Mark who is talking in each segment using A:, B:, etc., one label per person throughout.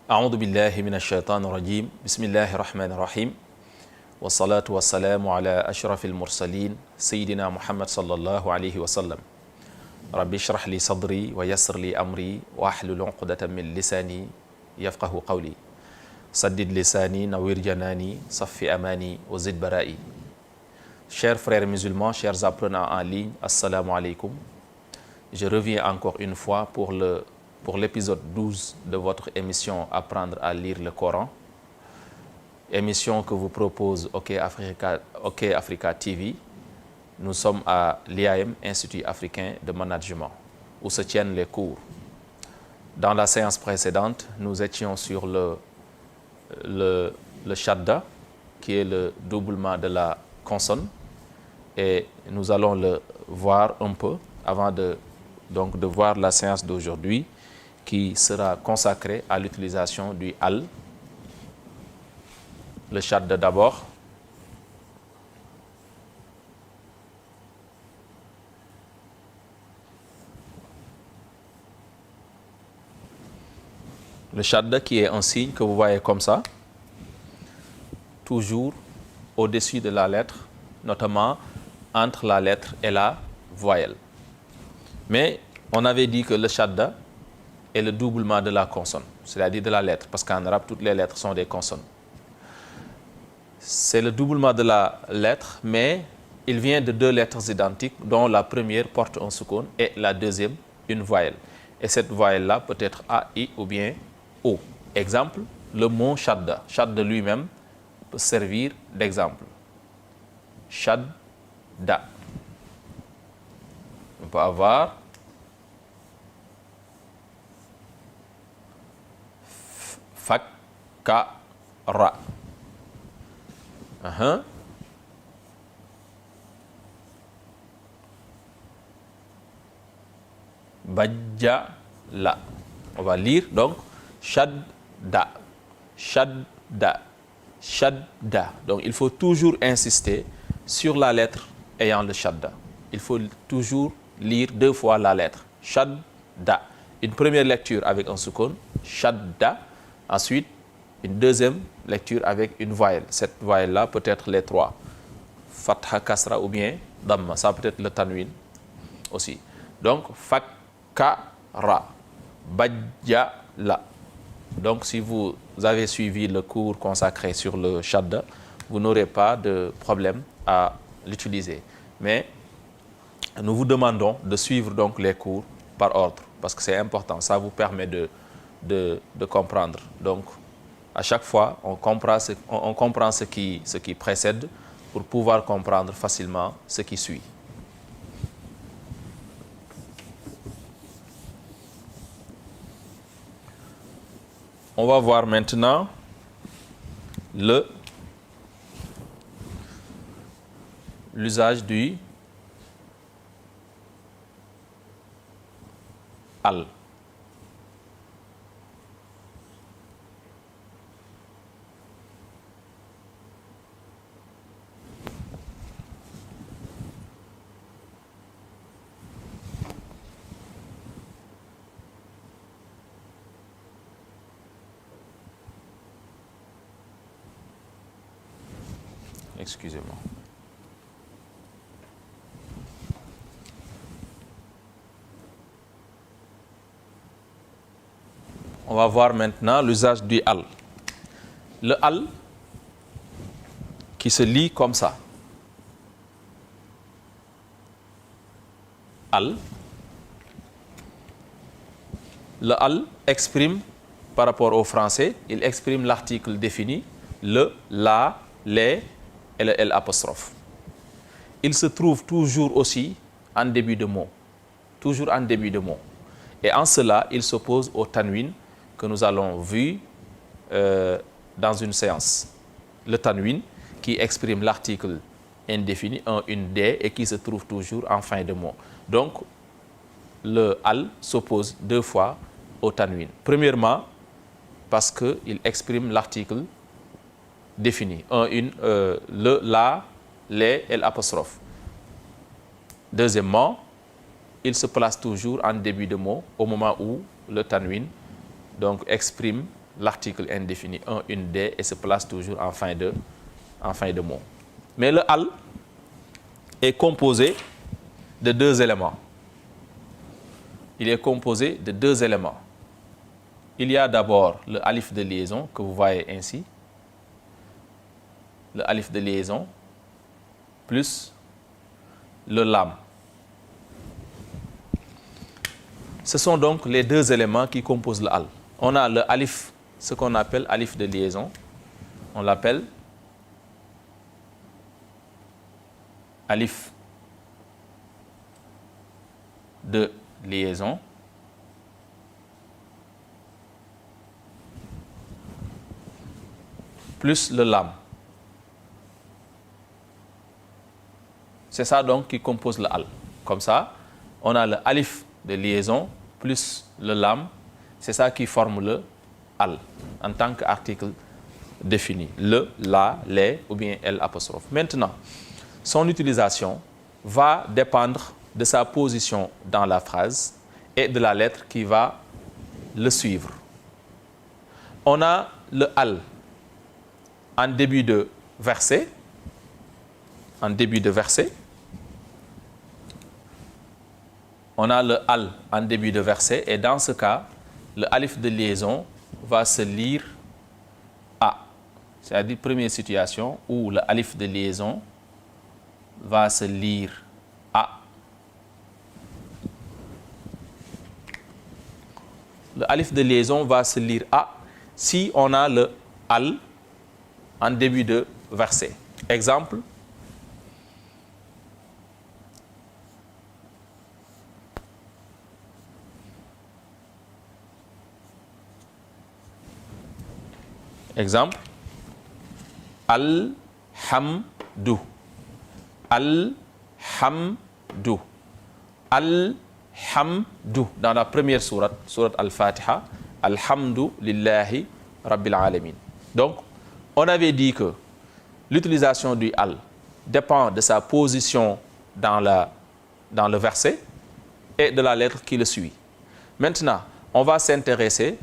A: أعوذ بالله من الشيطان الرجيم بسم الله الرحمن الرحيم والصلاة والسلام على أشرف المرسلين سيدنا محمد صلى الله عليه وسلم رب اشرح لي صدري ويسر لي أمري واحلل عقدة من لساني يفقه قولي سدد لساني نوّر جناني صفي أماني وزد برائي. Chers frères musulmans, chers apprenants en ligne, assalamu alaikum. Je reviens encore une fois pour l'épisode 12 de votre émission Apprendre à lire le Coran. Émission que vous propose OK Africa TV. Nous sommes à l'IAM, Institut africain de management, où se tiennent les cours. Dans la séance précédente, nous étions sur le shadda, qui est le doublement de la consonne, et nous allons le voir un peu avant de voir la séance d'aujourd'hui qui sera consacrée à l'utilisation du al. Le shadda d'abord. Le shadda qui est un signe que vous voyez comme ça, toujours au-dessus de la lettre, notamment entre la lettre et la voyelle. Mais on avait dit que le shadda est le doublement de la consonne, c'est-à-dire de la lettre, parce qu'en arabe, toutes les lettres sont des consonnes. C'est le doublement de la lettre, mais il vient de deux lettres identiques, dont la première porte un sukun et la deuxième une voyelle. Et cette voyelle-là peut être A, I ou bien O. Exemple, le mot shadda. Shadda lui-même peut servir d'exemple. Shadda. On peut avoir fakkara. Bajjala. On va lire donc shadda, shadda, shadda. Donc il faut toujours insister sur la lettre ayant le shadda. Il faut toujours lire deux fois la lettre. Shadda. Une première lecture avec un sukun, shadda. Ensuite, une deuxième lecture avec une voyelle. Cette voyelle-là peut être les trois. Fatha, kasra ou bien damma. Ça peut être le tanwin aussi. Donc, fakkara, bajjala. Donc, si vous avez suivi le cours consacré sur le shadda, vous n'aurez pas de problème à l'utiliser. Mais nous vous demandons de suivre donc les cours par ordre, parce que c'est important. Ça vous permet de comprendre. Donc, à chaque fois, on comprend ce qui précède pour pouvoir comprendre facilement ce qui suit. On va voir maintenant l'usage du al. Excusez-moi. On va voir maintenant l'usage du al. Le al qui se lit comme ça. Al. Le al exprime, par rapport au français, il exprime l'article défini, le, la, les et le L apostrophe. Il se trouve toujours aussi en début de mot. Toujours en début de mot. Et en cela, il s'oppose au tanwin que nous allons vu dans une séance. Le tanwin qui exprime l'article indéfini, une D, et qui se trouve toujours en fin de mot. Donc, le al s'oppose deux fois au tanwin. Premièrement, parce qu'il exprime l'article défini. Le, la, les et l'apostrophe. Deuxièmement, il se place toujours en début de mot au moment où le tanwin donc exprime l'article indéfini 1, une D et se place toujours en fin de mot. Mais le al est composé de deux éléments. Il est composé de deux éléments. Il y a d'abord le alif de liaison que vous voyez ainsi. Le alif de liaison plus le lam. Ce sont donc les deux éléments qui composent le al. On a le alif, ce qu'on appelle alif de liaison. On l'appelle alif de liaison. Plus le lam. C'est ça donc qui compose le al. Comme ça, on a le alif de liaison plus le lam. C'est ça qui forme le al en tant qu'article défini. Le, la, les ou bien l apostrophe. Maintenant, son utilisation va dépendre de sa position dans la phrase et de la lettre qui va le suivre. On a le al en début de verset. En début de verset. On a le al en début de verset et dans ce cas, le alif de liaison va se lire a. C'est-à-dire première situation où le alif de liaison va se lire a. Le alif de liaison va se lire a si on a le al en début de verset. Exemple. Exemple. Al-hamdu. Al-hamdu. Al-hamdu. Dans la première sourate, sourate Al-Fatiha. Alhamdu lillahi rabbil alamin. Donc, on avait dit que l'utilisation du al dépend de sa position dans le verset et de la lettre qui le suit. Maintenant, on va s'intéresser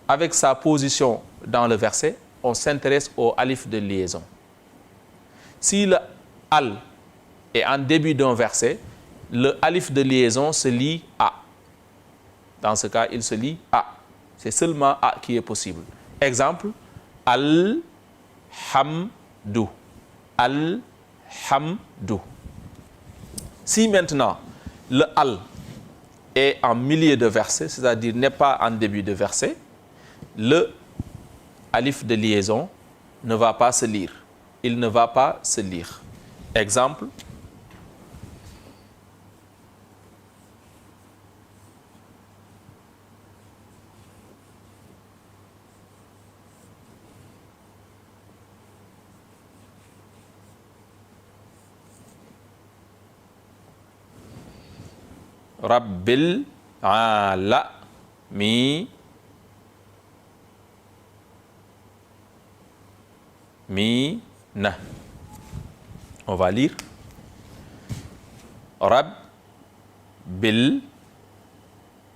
A: avec sa position dans le verset, on s'intéresse au alif de liaison. Si le al est en début d'un verset, le alif de liaison se lit a. Dans ce cas, il se lit a. C'est seulement a qui est possible. Exemple, al-hamdu. Al-hamdu. Si maintenant le al est en milieu de verset, c'est-à-dire n'est pas en début de verset, le alif de liaison ne va pas se lire. Il ne va pas se lire. Exemple. Rabbil alamin. Mina. On va lire. Rabbil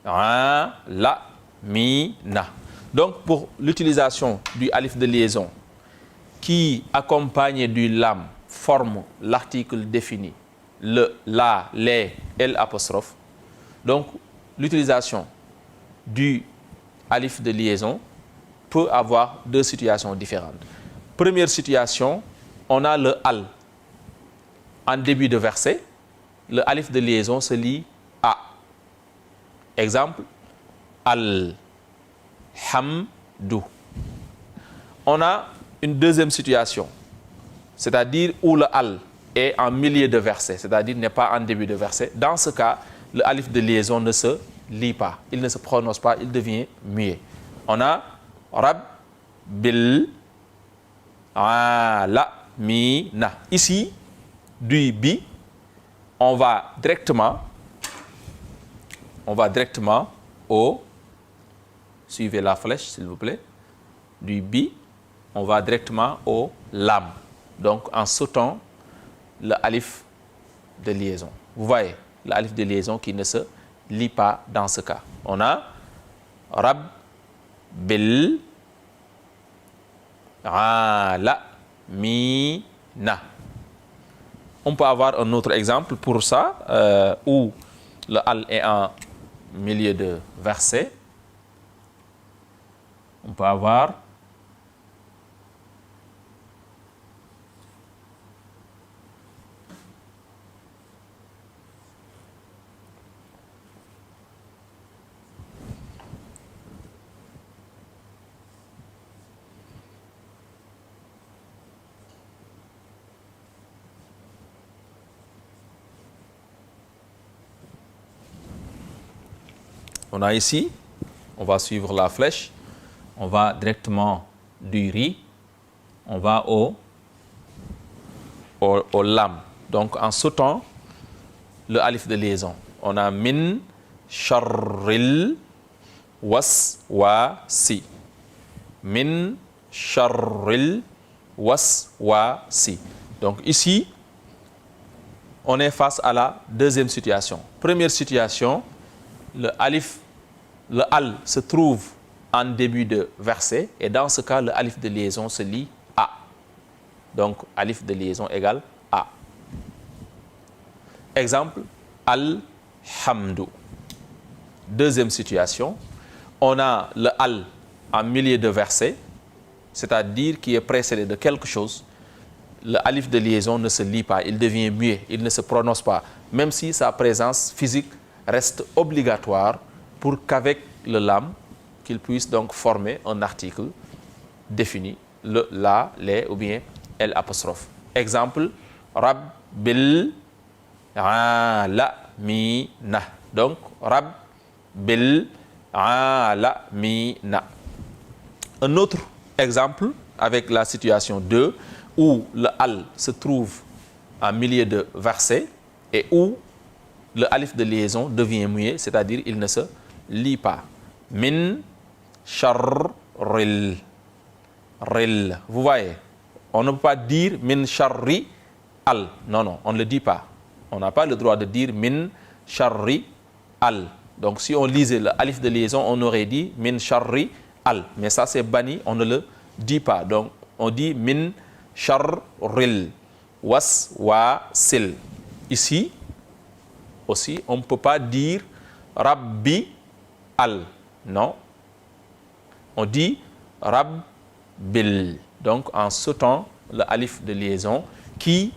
A: alamina. Donc, pour l'utilisation du alif de liaison qui, accompagné du lam, forme l'article défini, le, la, les, l apostrophe. Donc, l'utilisation du alif de liaison peut avoir deux situations différentes. Première situation, on a le al en début de verset. Le alif de liaison se lit a. Exemple, al-hamdu. On a une deuxième situation, c'est-à-dire où le al est en milieu de verset, c'est-à-dire n'est pas en début de verset. Dans ce cas, le alif de liaison ne se lit pas, il ne se prononce pas, il devient muet. On a Rabbil alamina. Ici, du bi, on va directement au, suivez la flèche s'il vous plaît, du bi, on va directement au lam. Donc en sautant le alif de liaison. Vous voyez, le alif de liaison qui ne se lit pas dans ce cas. On a Rabbil alamina. On peut avoir un autre exemple pour ça, où le al est en milieu de verset. On peut avoir on a ici, on va suivre la flèche, on va directement du riz, on va au lam. Donc en sautant le alif de liaison, on a min sharril waswasi. Min sharril waswasi. Donc ici, on est face à la deuxième situation. Première situation, le al se trouve en début de verset et dans ce cas, le alif de liaison se lit A. Donc, alif de liaison égale A. Exemple, alhamdu. Deuxième situation, on a le al en milieu de verset, c'est-à-dire qui est précédé de quelque chose. Le alif de liaison ne se lit pas, il devient muet, il ne se prononce pas, même si sa présence physique reste obligatoire pour qu'avec le lam, qu'il puisse donc former un article défini, le, la, les ou bien l apostrophe. Exemple, rabbil alamina. Donc, rabbil alamina. Un autre exemple avec la situation 2, où le al se trouve en milieu de verset et où le alif de liaison devient muet, c'est-à-dire il ne se lit pas. Min sharril. Ril. Vous voyez, on ne peut pas dire min sharri al. Non, non, on ne le dit pas. On n'a pas le droit de dire min sharri al. Donc si on lisait le alif de liaison, on aurait dit min sharri al. Mais ça c'est banni, on ne le dit pas. Donc on dit min sharril waswasil. Ici aussi, on ne peut pas dire rabbi al. Non. On dit rabbil. Donc en sautant le alif de liaison qui,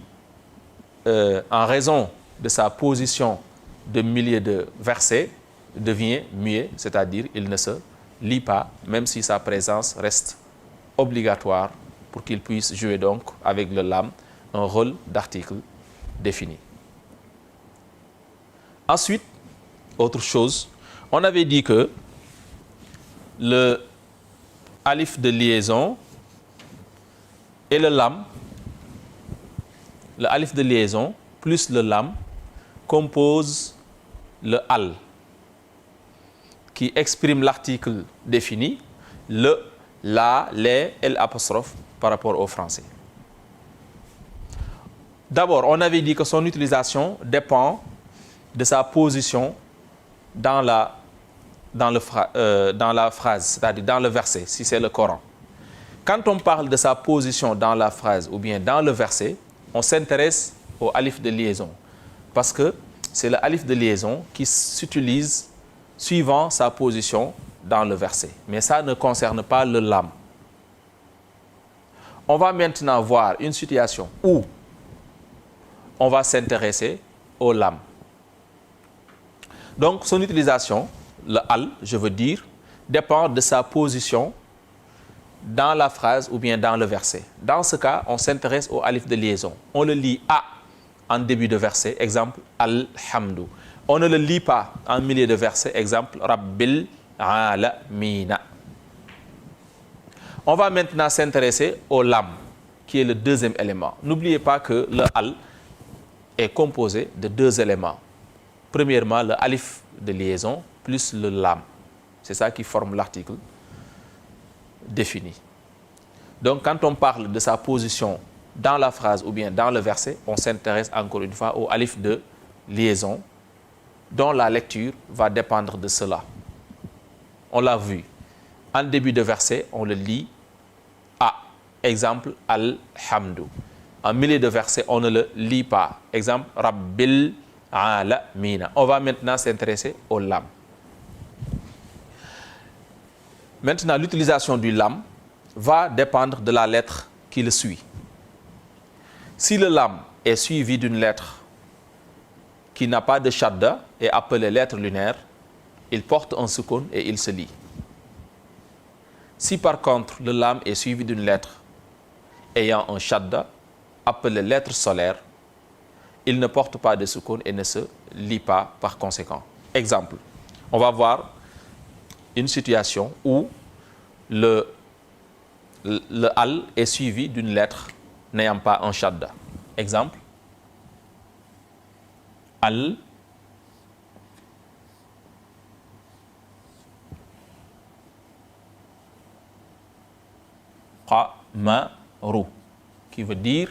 A: en raison de sa position de milieu de verset, devient muet, c'est-à-dire il ne se lit pas, même si sa présence reste obligatoire pour qu'il puisse jouer donc avec le lam un rôle d'article défini. Ensuite, autre chose, on avait dit que le alif de liaison et le lam, le alif de liaison plus le lam compose le al qui exprime l'article défini, le, la, les, l apostrophe par rapport au français. D'abord, on avait dit que son utilisation dépend de sa position dans la phrase, c'est-à-dire dans le verset, si c'est le Coran. Quand on parle de sa position dans la phrase ou bien dans le verset, on s'intéresse au alif de liaison parce que c'est le alif de liaison qui s'utilise suivant sa position dans le verset. Mais ça ne concerne pas le lam. On va maintenant voir une situation où on va s'intéresser au lam. Donc, son utilisation, le al, je veux dire, dépend de sa position dans la phrase ou bien dans le verset. Dans ce cas, on s'intéresse au alif de liaison. On le lit A en début de verset, exemple, alhamdu. On ne le lit pas en milieu de verset, exemple, rabbil alamina. On va maintenant s'intéresser au lam, qui est le deuxième élément. N'oubliez pas que le al est composé de deux éléments. Premièrement, le alif de liaison plus le lam. C'est ça qui forme l'article défini. Donc, quand on parle de sa position dans la phrase ou bien dans le verset, on s'intéresse encore une fois au alif de liaison, dont la lecture va dépendre de cela. On l'a vu. En début de verset, on le lit A. Exemple, Al-Hamdu. En milieu de verset, on ne le lit pas. Exemple, Rabbil Alamina. On va maintenant s'intéresser au lam. Maintenant, l'utilisation du lam va dépendre de la lettre qui le suit. Si le lam est suivi d'une lettre qui n'a pas de shadda et appelée lettre lunaire, il porte un sukun et il se lit. Si par contre le lam est suivi d'une lettre ayant un shadda appelée lettre solaire, il ne porte pas de sukun et ne se lit pas par conséquent. Exemple, on va voir une situation où le al est suivi d'une lettre n'ayant pas un shadda. Exemple, al qamaru, qui veut dire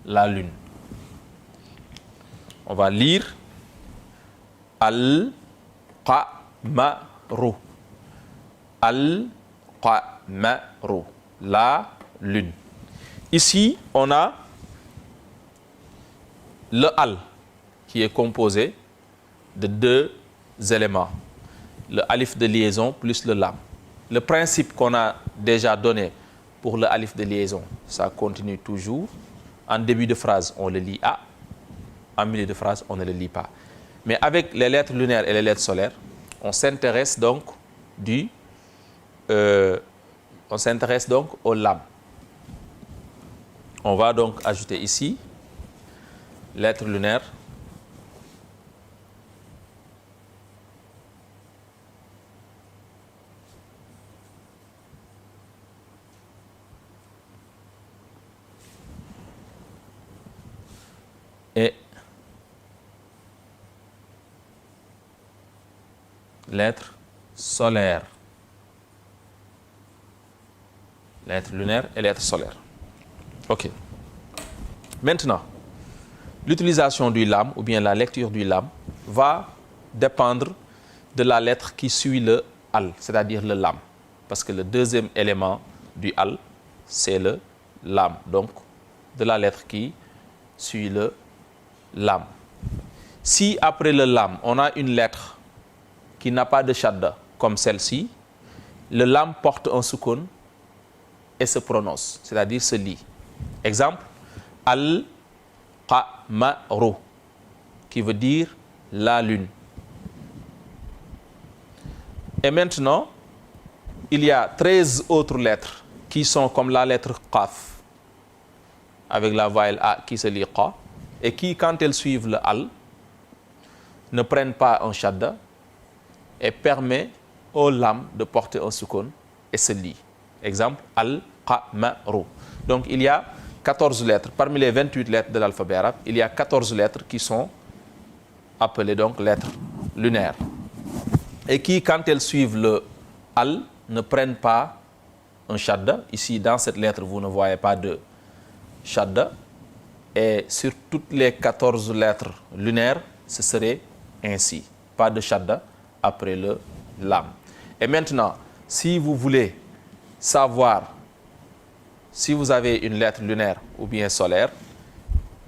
A: la lune. On va lire al qamaru. Al qamaru, la lune. Ici, on a le al qui est composé de deux éléments, le alif de liaison plus le lam. Le principe qu'on a déjà donné pour le alif de liaison, ça continue toujours. En début de phrase, on le lit A. En milieu de phrase, on ne le lit pas. Mais avec les lettres lunaires et les lettres solaires, on s'intéresse donc au lam. On va donc ajouter ici lettre lunaire et lettre solaire. Lettre lunaire et lettre solaire. OK. Maintenant, l'utilisation du lam ou bien la lecture du lam va dépendre de la lettre qui suit le al, c'est-à-dire le lam. Parce que le deuxième élément du al, c'est le lam. Donc, de la lettre qui suit le lam. Si après le lam, on a une lettre qui n'a pas de shadda, comme celle-ci, le lam porte un sukun et se prononce, c'est-à-dire se lit. Exemple, al-qamaru, qui veut dire la lune. Et maintenant, il y a 13 autres lettres qui sont comme la lettre qaf, avec la voyelle a qui se lit qa, et qui, quand elles suivent le al, ne prennent pas un shadda et permet au lam de porter un sukun et se lit. Exemple, al-qamaru. Donc, il y a 14 lettres. Parmi les 28 lettres de l'alphabet arabe, il y a 14 lettres qui sont appelées donc lettres lunaires. Et qui, quand elles suivent le al, ne prennent pas un shadda. Ici, dans cette lettre, vous ne voyez pas de shadda. Et sur toutes les 14 lettres lunaires, ce serait ainsi. Pas de shadda après le lam. Et maintenant, si vous voulez savoir si vous avez une lettre lunaire ou bien solaire,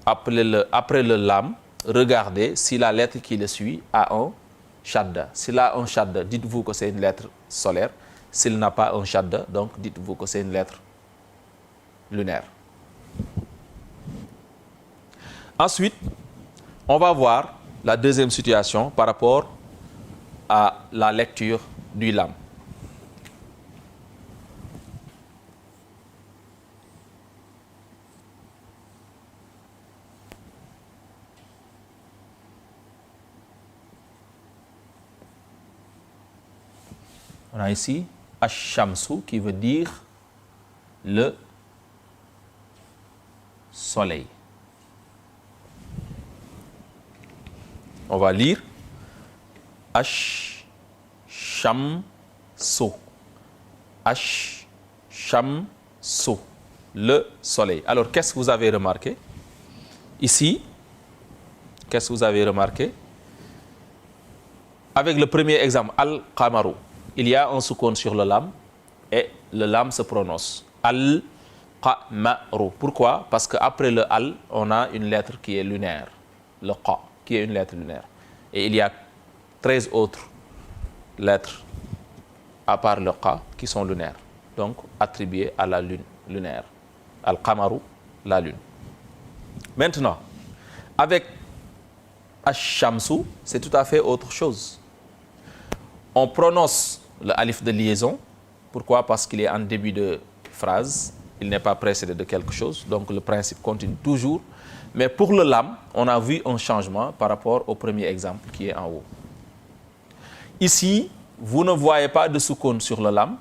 A: après le lam, regardez si la lettre qui le suit a un shadda. S'il a un shadda, dites-vous que c'est une lettre solaire. S'il n'a pas un shadda, donc dites-vous que c'est une lettre lunaire. Ensuite, on va voir la deuxième situation par rapport à la lecture du lam. On a ici Ash-Shamsu qui veut dire le soleil. On va lire Ash-Shamsu. Ash-Shamsu, le soleil. Alors, qu'est-ce que vous avez remarqué? Ici, qu'est-ce que vous avez remarqué? avec le premier exemple, al-qamaru, il y a un soukoun sur le lam et le lam se prononce. Al-qamaru. Pourquoi? Parce qu'après le al, on a une lettre qui est lunaire. Le qa, qui est une lettre lunaire. Et il y a 13 autres lettres à part le qa qui sont lunaires. Donc attribuées à la lune lunaire. Al-qamaru, la lune. Maintenant, avec ash-shamsu, c'est tout à fait autre chose. On prononce le alif de liaison. Pourquoi? Parce qu'il est en début de phrase. Il n'est pas précédé de quelque chose. Donc le principe continue toujours. Mais pour le lam, on a vu un changement par rapport au premier exemple qui est en haut. Ici, vous ne voyez pas de soukoun sur le lam.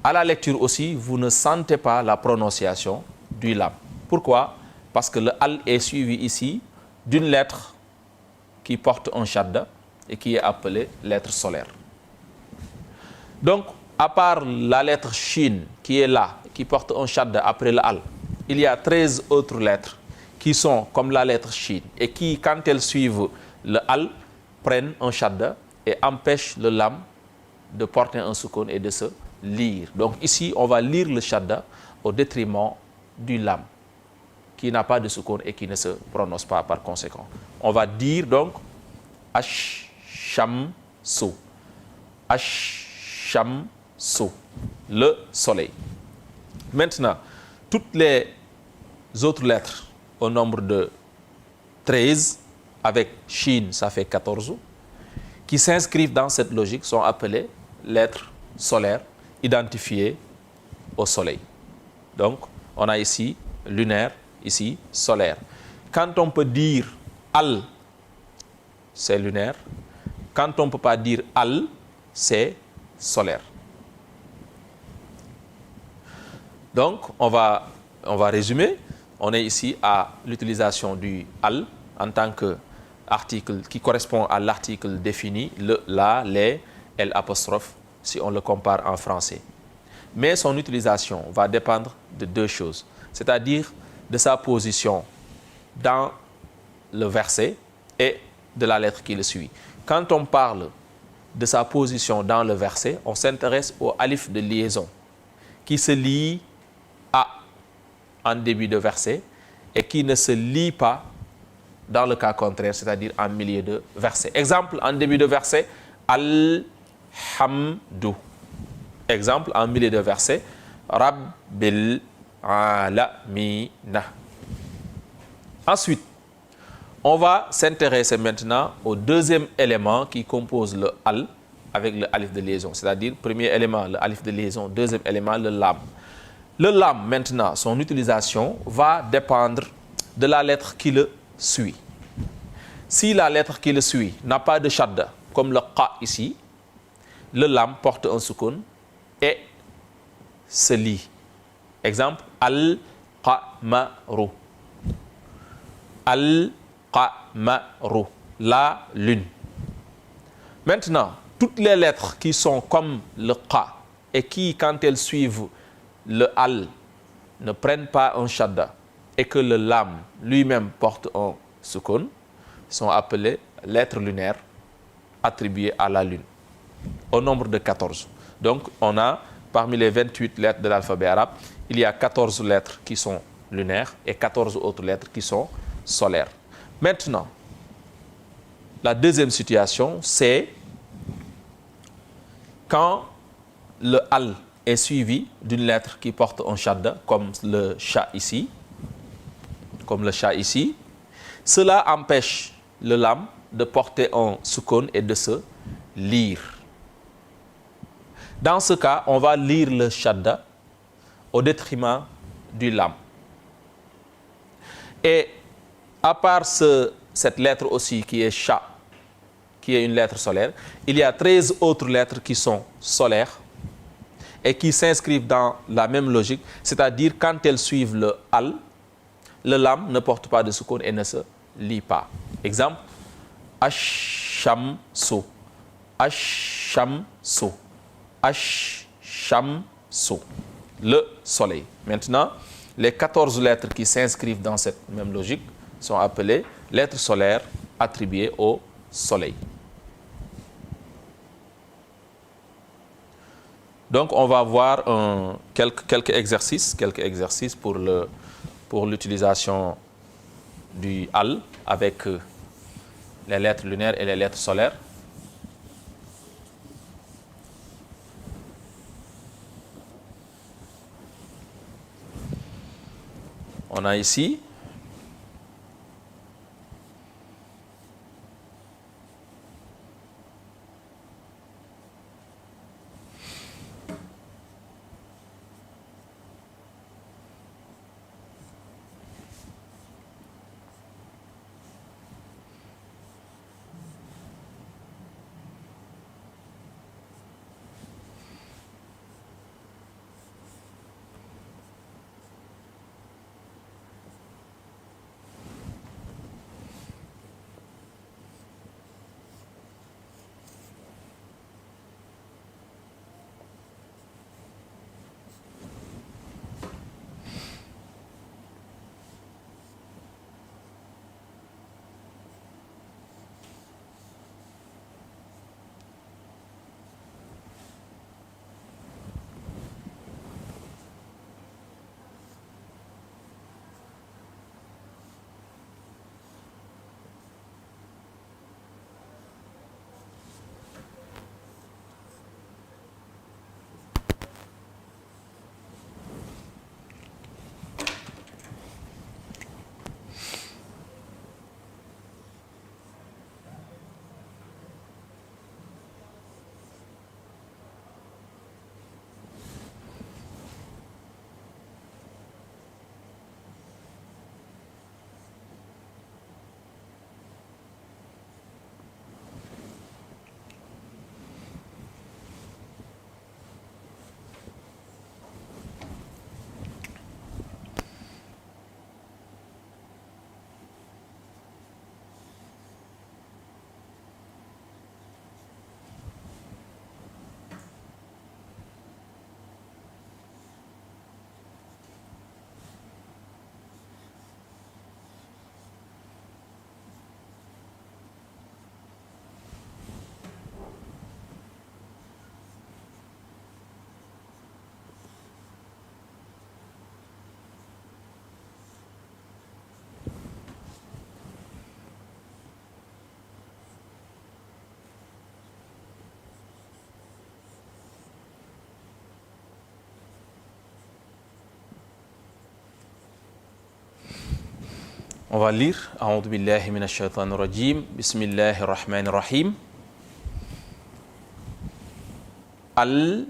A: À la lecture aussi, vous ne sentez pas la prononciation du lam. Pourquoi? Parce que le al est suivi ici d'une lettre qui porte un shadda et qui est appelée lettre solaire. Donc, à part la lettre shin qui est là, qui porte un shadda après le al, il y a 13 autres lettres qui sont comme la lettre shin et qui, quand elles suivent le al, prennent un shadda et empêchent le lam de porter un soukoun et de se lire. Donc ici, on va lire le shadda au détriment du lam, qui n'a pas de soukoun et qui ne se prononce pas par conséquent. On va dire donc ash-shamsu. Ash-shamsu. Le soleil. Maintenant, toutes les autres lettres au nombre de 13, avec shin, ça fait 14, qui s'inscrivent dans cette logique sont appelées lettres solaires identifiées au soleil. Donc, on a ici lunaire, ici solaire. Quand on peut dire al, c'est lunaire. Quand on ne peut pas dire al, c'est solaire. Donc, on va résumer. On est ici à l'utilisation du al en tant qu'article qui correspond à l'article défini, le, la, les, l apostrophe, si on le compare en français. Mais son utilisation va dépendre de deux choses, c'est-à-dire de sa position dans le verset et de la lettre qui le suit. Quand on parle de sa position dans le verset, on s'intéresse au alif de liaison qui se lie à en début de verset et qui ne se lie pas dans le cas contraire, c'est-à-dire en milieu de verset. Exemple, en début de verset, alhamdu. Exemple, en milieu de verset, rabbil alamina. Ensuite, on va s'intéresser maintenant au deuxième élément qui compose le al avec le alif de liaison, c'est-à-dire premier élément, le alif de liaison, deuxième élément, le lam. Le lam, maintenant, son utilisation va dépendre de la lettre qui le suit. Si la lettre qui le suit n'a pas de shadda, comme le qa ici, le lam porte un soukoun et se lit. Exemple, al-qamaru. Al-qamaru, la lune. Maintenant, toutes les lettres qui sont comme le qa et qui, quand elles suivent le al, ne prennent pas un shadda et que le lam lui-même porte un soukoun, sont appelées lettres lunaires attribuées à la lune, au nombre de 14. Donc, on a, parmi les 28 lettres de l'alphabet arabe, il y a 14 lettres qui sont lunaires et 14 autres lettres qui sont solaires. Maintenant, la deuxième situation, c'est quand le al est suivi d'une lettre qui porte un shadda, comme le sha ici, cela empêche le lam de porter un soukoun et de se lire. Dans ce cas, on va lire le shadda au détriment du lam. Et à part cette lettre aussi qui est sha, qui est une lettre solaire, il y a 13 autres lettres qui sont solaires et qui s'inscrivent dans la même logique, c'est-à-dire quand elles suivent le al, le lam ne porte pas de soukoun et ne se lit pas. Exemple, ash-shamsu, ash-shamsu, ash-shamsu, le soleil. Maintenant, les 14 lettres qui s'inscrivent dans cette même logique sont appelées lettres solaires attribuées au soleil. Donc, on va voir quelques exercices pour l'utilisation du al avec les lettres lunaires et les lettres solaires. On a ici on va lire A'udhu billahi minash shaitanir rajim. Bismillahir rahmanir rahim. Alhamdu.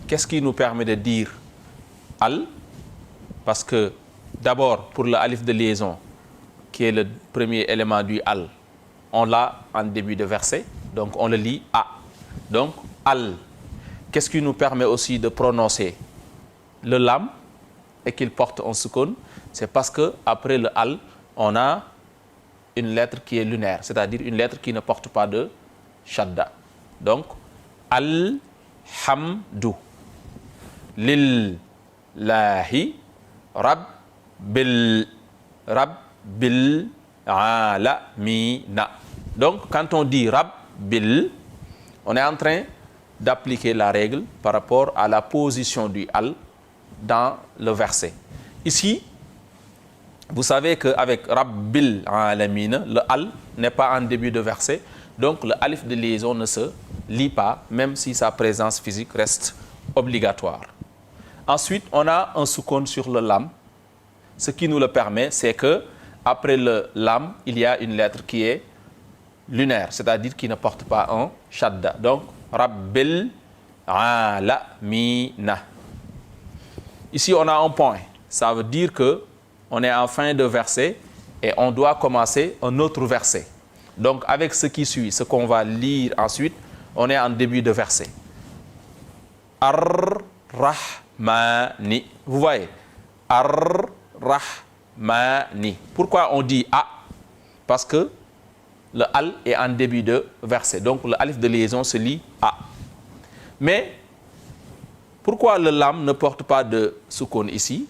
A: Qu'est-ce qui nous permet de dire al? Parce que d'abord, pour le alif de liaison, qui est le premier élément du al, on l'a en début de verset, donc on le lit a. Donc al. Qu'est-ce qui nous permet aussi de prononcer le lam et qu'il porte un sukun? C'est parce que après le al, on a une lettre qui est lunaire, c'est-à-dire une lettre qui ne porte pas de shadda. Donc, alhamdu lillahi rabbil alamina. Donc, quand on dit rabbil, on est en train d'appliquer la règle par rapport à la position du al dans le verset. Ici, vous savez qu'avec Rabbil Alamina, le al n'est pas en début de verset, donc le alif de liaison ne se lit pas, même si sa présence physique reste obligatoire. Ensuite, on a un sukun sur le lam. Ce qui nous le permet, c'est que après le lam, il y a une lettre qui est lunaire, c'est-à-dire qui ne porte pas un shadda. Donc, Rabbil Alamina. Ici, on a un point. Ça veut dire que on est en fin de verset et on doit commencer un autre verset. Donc, avec ce qui suit, ce qu'on va lire ensuite, on est en début de verset. Ar-Rahmani. Vous voyez? Ar-Rahmani. Pourquoi on dit A? Parce que le al est en début de verset. Donc, le alif de liaison se lit A. Mais, pourquoi le lam ne porte pas de sukun ici?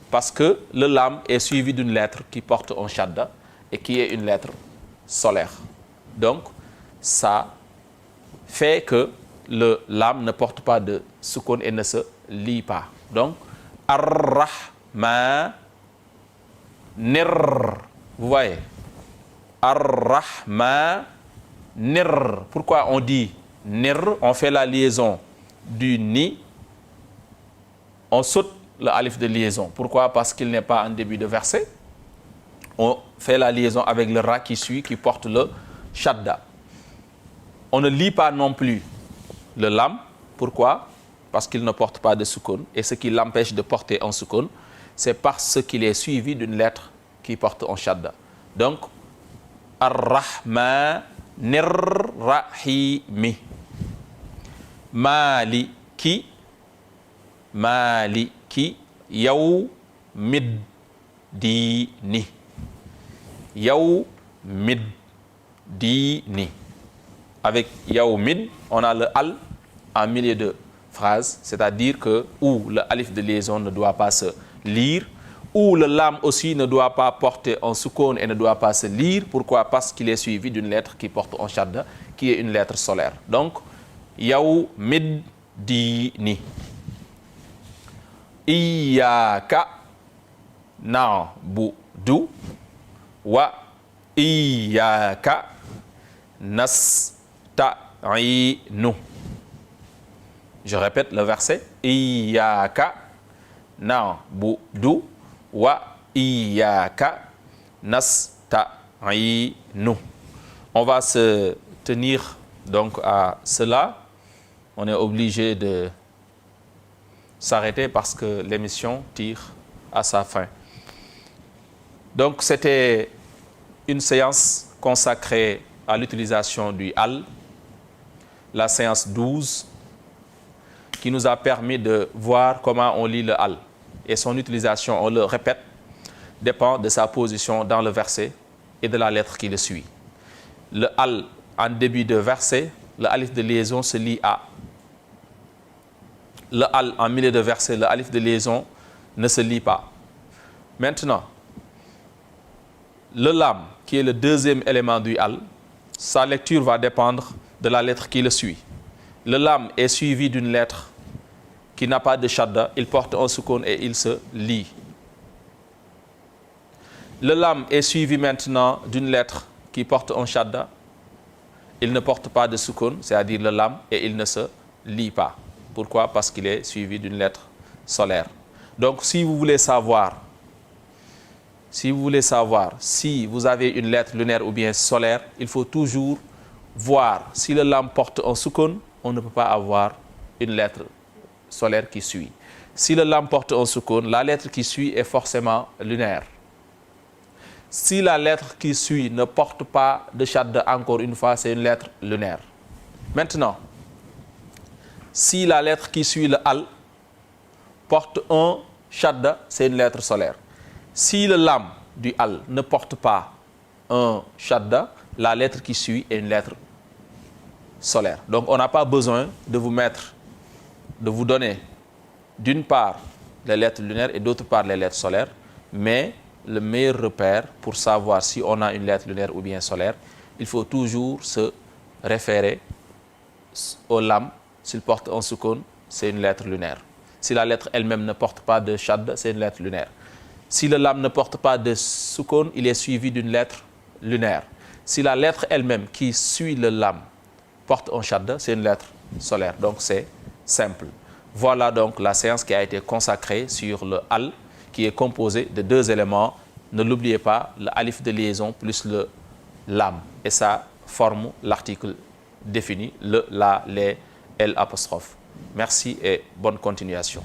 A: Parce que le lam est suivi d'une lettre qui porte un shadda et qui est une lettre solaire. Donc, ça fait que le lam ne porte pas de soukoun et ne se lit pas. Donc, ar-rahmanir. Vous voyez? Ar-rahmanir. Pourquoi on dit nir? On fait la liaison du ni. On saute le alif de liaison. Pourquoi? Parce qu'il n'est pas en début de verset. On fait la liaison avec le ra qui suit, qui porte le shadda. On ne lit pas non plus le lam. Pourquoi? Parce qu'il ne porte pas de soukoun. Et ce qui l'empêche de porter un soukoun, c'est parce qu'il est suivi d'une lettre qui porte un shadda. Donc, ar-rahmanir rahimi. Maliki. Maliki yawmiddini. Yawmiddini. Avec yawmid, on a le al en milieu de phrase, c'est-à-dire que où le alif de liaison ne doit pas se lire, où le lam aussi ne doit pas porter un soukoun et ne doit pas se lire. Pourquoi? Parce qu'il est suivi d'une lettre qui porte un shadda, qui est une lettre solaire. Donc, yawmiddini. Iyaka na'budu wa iyaka nasta'inu. Je répète le verset. Iyaka na'budu wa iyaka nasta'inu. On va se tenir donc à cela. On est obligé de s'arrêter parce que l'émission tire à sa fin. Donc, c'était une séance consacrée à l'utilisation du al, la séance 12, qui nous a permis de voir comment on lit le al. Et son utilisation, on le répète, dépend de sa position dans le verset et de la lettre qui le suit. Le al, en début de verset, le alif de liaison se lit à. Le al en milieu de verset, le alif de liaison ne se lit pas. Maintenant, le lam, qui est le deuxième élément du al, sa lecture va dépendre de la lettre qui le suit. Le lam est suivi d'une lettre qui n'a pas de shadda, il porte un soukoun et il se lit. Le lam est suivi maintenant d'une lettre qui porte un shadda, il ne porte pas de soukoun, c'est-à-dire le lam, et il ne se lit pas. Pourquoi? Parce qu'il est suivi d'une lettre solaire. Donc, si vous voulez savoir si vous avez une lettre lunaire ou bien solaire, il faut toujours voir si le lam porte un soukoun, on ne peut pas avoir une lettre solaire qui suit. Si le lam porte un soukoun, la lettre qui suit est forcément lunaire. Si la lettre qui suit ne porte pas de shadda, encore une fois, c'est une lettre lunaire. Maintenant, si la lettre qui suit le al porte un shadda, c'est une lettre solaire. Si le lam du al ne porte pas un shadda, la lettre qui suit est une lettre solaire. Donc, on n'a pas besoin de vous donner d'une part les lettres lunaires et d'autre part les lettres solaires, mais le meilleur repère pour savoir si on a une lettre lunaire ou bien solaire, il faut toujours se référer au lam. S'il porte un soukoun, c'est une lettre lunaire. Si la lettre elle-même ne porte pas de shadda, c'est une lettre lunaire. Si le lam ne porte pas de soukoun, il est suivi d'une lettre lunaire. Si la lettre elle-même qui suit le lam porte un shadda, c'est une lettre solaire. Donc c'est simple. Voilà donc la séance qui a été consacrée sur le al, qui est composé de deux éléments. Ne l'oubliez pas, le alif de liaison plus le lam. Et ça forme l'article défini, le, la, les, L'. Merci et bonne continuation.